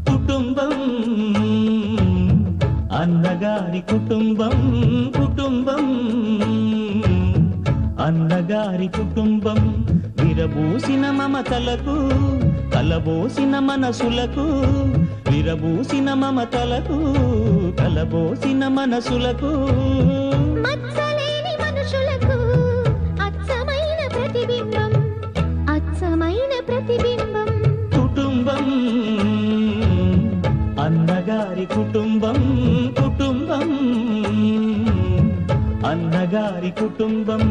కుటుంబం అన్నగారి కుటుంబం కుటుంబం అన్నగారి కుటుంబం విరబూసిన మమతలకు కలబోసిన మనసులకు విరబూసిన మమతలకు కలబోసిన మనసులకు మచ్చలేని మనుషులకు అచ్చమైన ప్రతిబింబం అచ్చమైన ప్రతిబింబం కుటుంబం అన్నగారి కుటుంబం కుటుంబం అన్నగారి కుటుంబం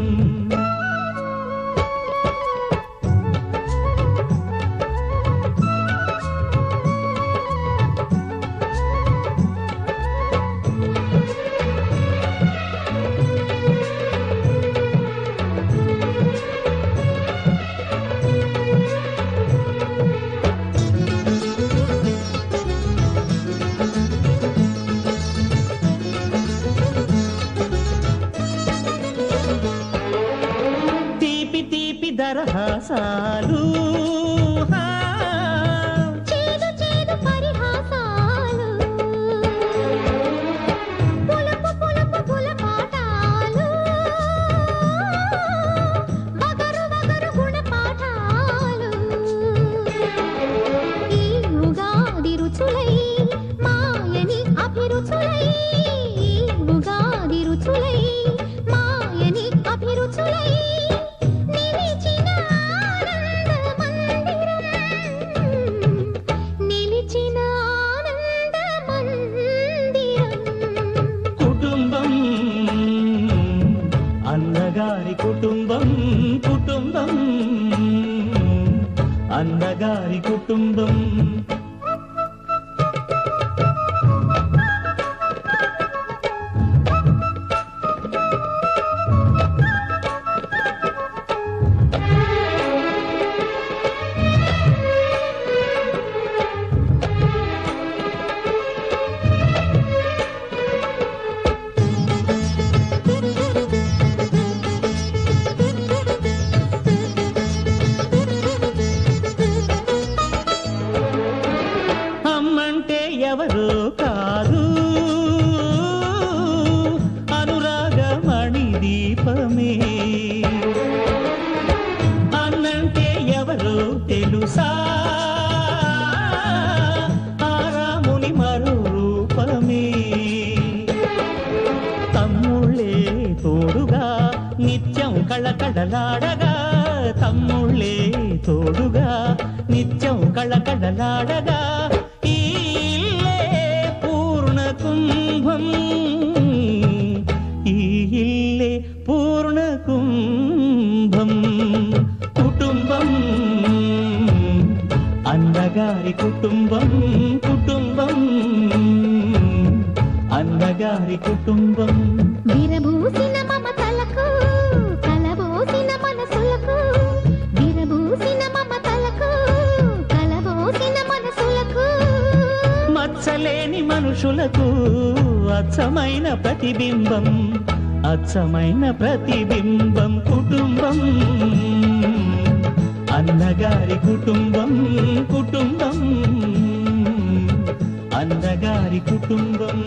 దరహాసాలు చేదు చేదు పరిహాసాలు పులుపు పులుపు పులపాటాలు వగరు వగరు గుణపాఠాలు ఈ ఉగాది రుచులై మాయని అభిరుచులై ఈ ఉగాది రుచులై మాయని అభిరుచులై అన్నగారి కుటుంబం కుటుంబం అన్నగారి కుటుంబం ఎవరో కాదు అనురాగమణి దీపమే అన్నంటే ఎవరో తెలుసా ఆరాముని మరో రూపమే తమ్ముళ్ళే తోడుగా నిత్యం కళకళలాడగా తమ్ముళ్ళే తోడుగా నిత్యం కళకళలాడగా కుంభం ఈ ఇల్లే పూర్ణ కుంభం కుటుంబం అన్నగారి కుటుంబం కుటుంబం అన్నగారి కుటుంబం విరబూసిన మమతలకు కలబోసిన మనసులకు విరబూసిన మమతలకు కలబోసిన మనసులకు మచ్చలేని మనుషులకు అచ్చమైన ప్రతిబింబం అచ్చమైన ప్రతిబింబం కుటుంబం అన్నగారి కుటుంబం కుటుంబం అన్నగారి కుటుంబం